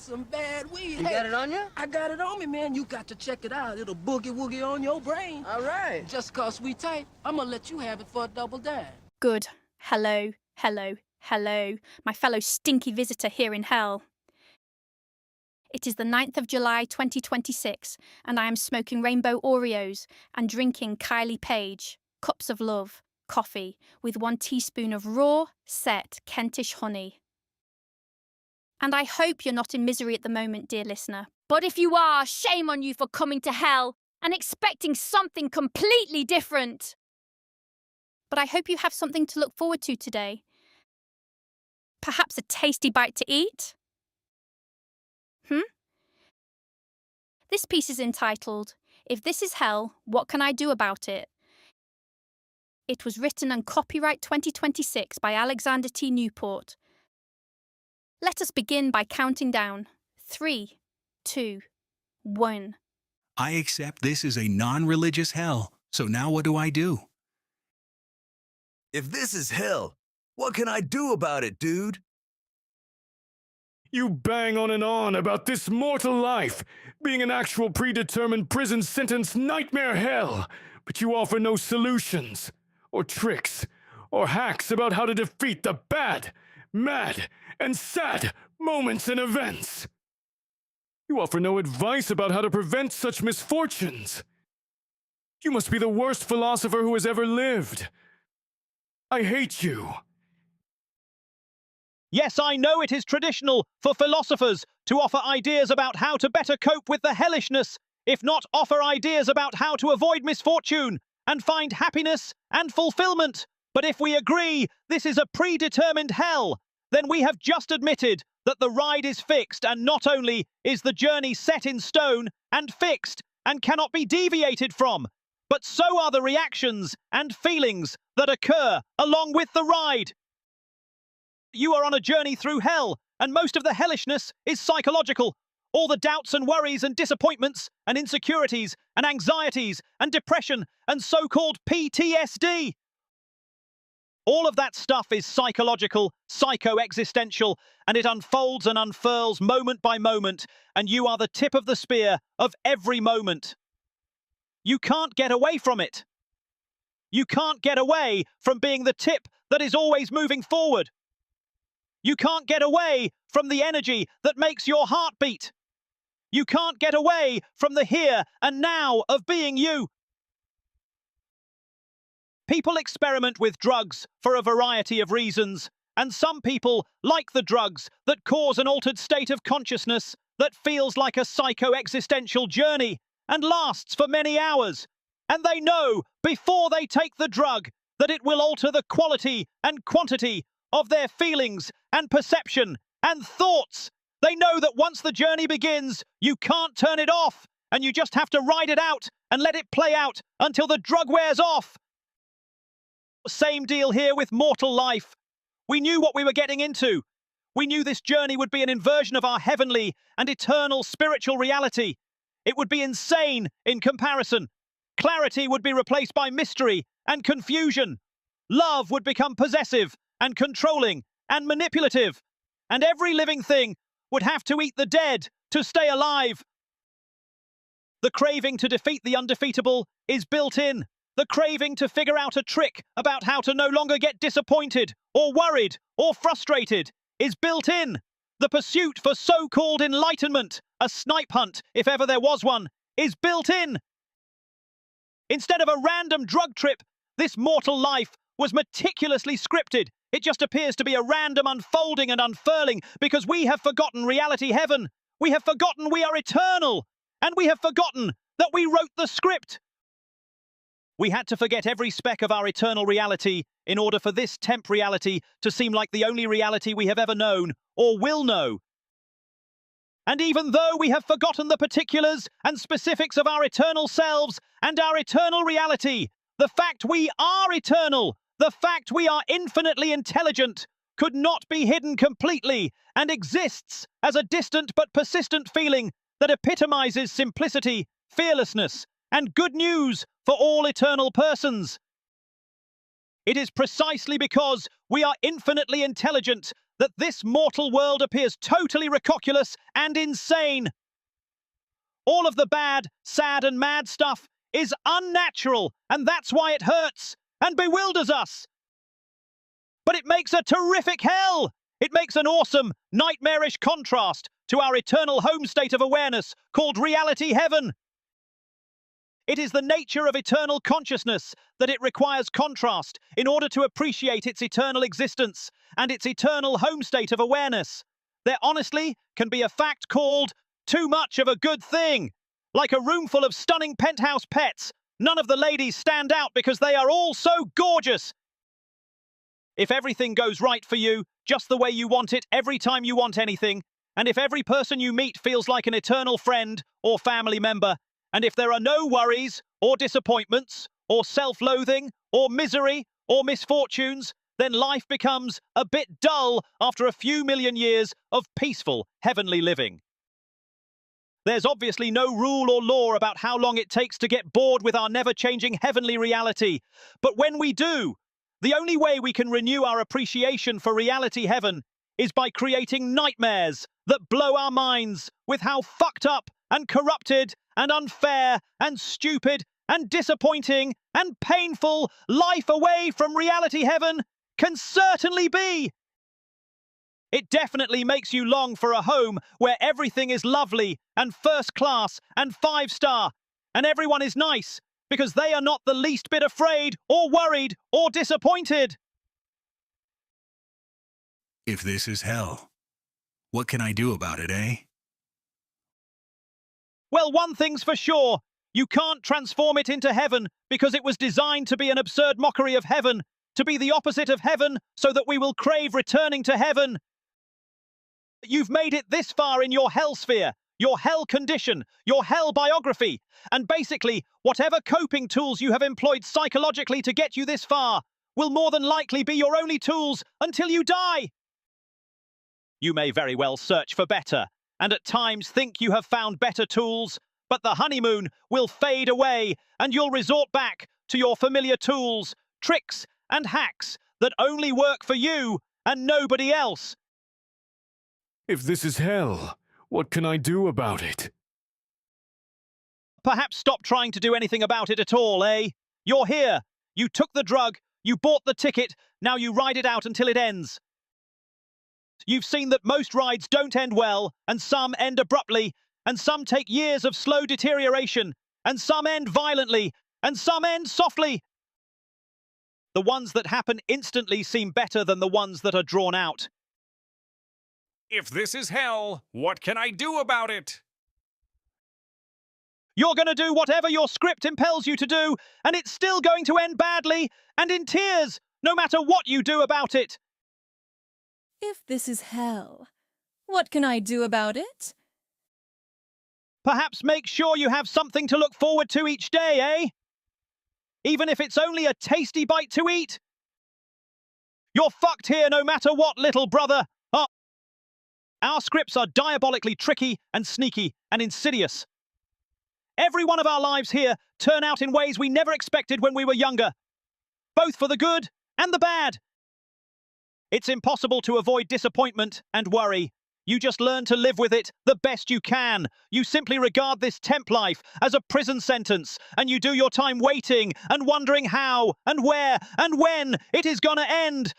some bad weed. You got it on you? I got it on me, man. You got to check it out. It'll boogie-woogie on your brain. All right. Just 'cause we tight, I'm gonna let you have it for a double dime. Good. Hello, hello, hello, my fellow stinky visitor here in hell. It is the 9th of July 2026, and I am smoking rainbow Oreos and drinking Kylie Page, cups of love, coffee, with 1 teaspoon of raw, set Kentish honey. And I hope you're not in misery at the moment, dear listener. But if you are, shame on you for coming to hell and expecting something completely different. But I hope you have something to look forward to today. Perhaps a tasty bite to eat? This piece is entitled, If This Is Hell, What Can I Do About It? It was written and copyright 2026 by Alexander T. Newport. Let us begin by counting down. 3, 2, 1. I accept this is a non-religious hell, so now what do I do? If this is hell, what can I do about it, dude? You bang on and on about this mortal life being an actual predetermined prison sentence nightmare hell, but you offer no solutions, or tricks, or hacks about how to defeat the bad, mad, and sad moments and events. You offer no advice about how to prevent such misfortunes. You must be the worst philosopher who has ever lived. I hate you. Yes, I know it is traditional for philosophers to offer ideas about how to better cope with the hellishness, if not offer ideas about how to avoid misfortune and find happiness and fulfillment. But if we agree this is a predetermined hell, then we have just admitted that the ride is fixed, and not only is the journey set in stone and fixed and cannot be deviated from, but so are the reactions and feelings that occur along with the ride. You are on a journey through hell, and most of the hellishness is psychological. All the doubts and worries and disappointments and insecurities and anxieties and depression and so-called PTSD. All of that stuff is psychological, psycho-existential, and it unfolds and unfurls moment by moment, and you are the tip of the spear of every moment. You can't get away from it. You can't get away from being the tip that is always moving forward. You can't get away from the energy that makes your heart beat. You can't get away from the here and now of being you. People experiment with drugs for a variety of reasons, and some people like the drugs that cause an altered state of consciousness that feels like a psycho-existential journey and lasts for many hours. And they know before they take the drug that it will alter the quality and quantity of their feelings and perception and thoughts. They know that once the journey begins, you can't turn it off, and you just have to ride it out and let it play out until the drug wears off. Same deal here with mortal life. We knew what we were getting into. We knew this journey would be an inversion of our heavenly and eternal spiritual reality. It would be insane in comparison. Clarity would be replaced by mystery and confusion. Love would become possessive and controlling and manipulative. And every living thing would have to eat the dead to stay alive. The craving to defeat the undefeatable is built in. The craving to figure out a trick about how to no longer get disappointed or worried or frustrated is built in. The pursuit for so-called enlightenment, a snipe hunt if ever there was one, is built in. Instead of a random drug trip, this mortal life was meticulously scripted. It just appears to be a random unfolding and unfurling because we have forgotten reality heaven. We have forgotten we are eternal. And we have forgotten that we wrote the script. We had to forget every speck of our eternal reality in order for this temp reality to seem like the only reality we have ever known or will know. And even though we have forgotten the particulars and specifics of our eternal selves and our eternal reality, the fact we are eternal, the fact we are infinitely intelligent, could not be hidden completely and exists as a distant but persistent feeling that epitomizes simplicity, fearlessness, and good news for all eternal persons. It is precisely because we are infinitely intelligent that this mortal world appears totally ridiculous and insane. All of the bad, sad, and mad stuff is unnatural, and that's why it hurts and bewilders us. But it makes a terrific hell. It makes an awesome, nightmarish contrast to our eternal home state of awareness called reality heaven. It is the nature of eternal consciousness that it requires contrast in order to appreciate its eternal existence and its eternal home state of awareness. There honestly can be a fact called too much of a good thing. Like a room full of stunning penthouse pets, none of the ladies stand out because they are all so gorgeous. If everything goes right for you, just the way you want it every time you want anything, and if every person you meet feels like an eternal friend or family member, and if there are no worries or disappointments or self-loathing or misery or misfortunes, then life becomes a bit dull after a few million years of peaceful, heavenly living. There's obviously no rule or law about how long it takes to get bored with our never-changing heavenly reality. But when we do, the only way we can renew our appreciation for reality heaven is by creating nightmares that blow our minds with how fucked up and corrupted and unfair and stupid and disappointing and painful life away from reality heaven can certainly be. It definitely makes you long for a home where everything is lovely and first class and 5-star, and everyone is nice because they are not the least bit afraid or worried or disappointed. If this is hell, what can I do about it, eh? Well, one thing's for sure. You can't transform it into heaven because it was designed to be an absurd mockery of heaven, to be the opposite of heaven so that we will crave returning to heaven. You've made it this far in your hell sphere, your hell condition, your hell biography, and basically whatever coping tools you have employed psychologically to get you this far will more than likely be your only tools until you die. You may very well search for better, and at times think you have found better tools, but the honeymoon will fade away, and you'll resort back to your familiar tools, tricks, and hacks that only work for you and nobody else. If this is hell, what can I do about it? Perhaps stop trying to do anything about it at all, eh? You're here. You took the drug, you bought the ticket, now you ride it out until it ends. You've seen that most rides don't end well, and some end abruptly, and some take years of slow deterioration, and some end violently, and some end softly. The ones that happen instantly seem better than the ones that are drawn out. If this is hell, what can I do about it? You're going to do whatever your script impels you to do, and it's still going to end badly and in tears, no matter what you do about it. If this is hell, what can I do about it? Perhaps make sure you have something to look forward to each day, eh? Even if it's only a tasty bite to eat. You're fucked here no matter what, little brother. Our scripts are diabolically tricky and sneaky and insidious. Every one of our lives here turn out in ways we never expected when we were younger, both for the good and the bad. It's impossible to avoid disappointment and worry. You just learn to live with it the best you can. You simply regard this temp life as a prison sentence, and you do your time waiting and wondering how and where and when it is gonna end.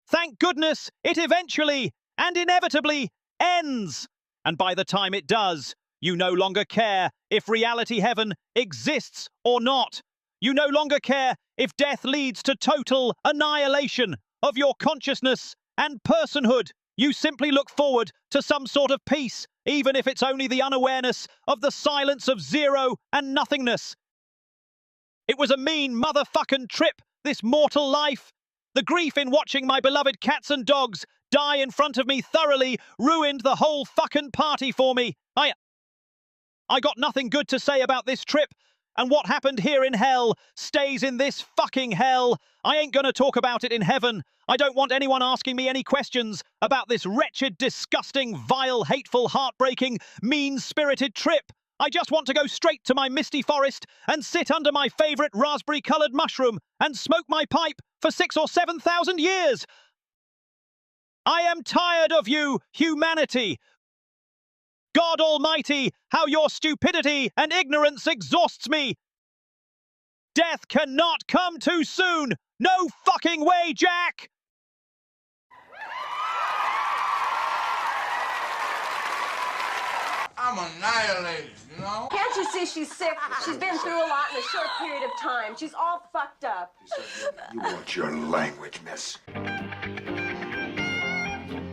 Thank goodness it eventually and inevitably ends. And by the time it does, you no longer care if reality heaven exists or not. You no longer care if death leads to total annihilation of your consciousness and personhood. You simply look forward to some sort of peace, even if it's only the unawareness of the silence of zero and nothingness. It was a mean motherfucking trip, this mortal life. The grief in watching my beloved cats and dogs die in front of me thoroughly ruined the whole fucking party for me. I got nothing good to say about this trip, and what happened here in hell stays in this fucking hell. I ain't gonna talk about it in heaven. I don't want anyone asking me any questions about this wretched, disgusting, vile, hateful, heartbreaking, mean-spirited trip. I just want to go straight to my misty forest and sit under my favourite raspberry-coloured mushroom and smoke my pipe for 6,000 or 7,000 years. I am tired of you, humanity. God Almighty, how your stupidity and ignorance exhausts me. Death cannot come too soon. No fucking way, Jack! I'm annihilated, you know? Can't you see she's sick? She's been through a lot in a short period of time. She's all fucked up. You want your language, miss.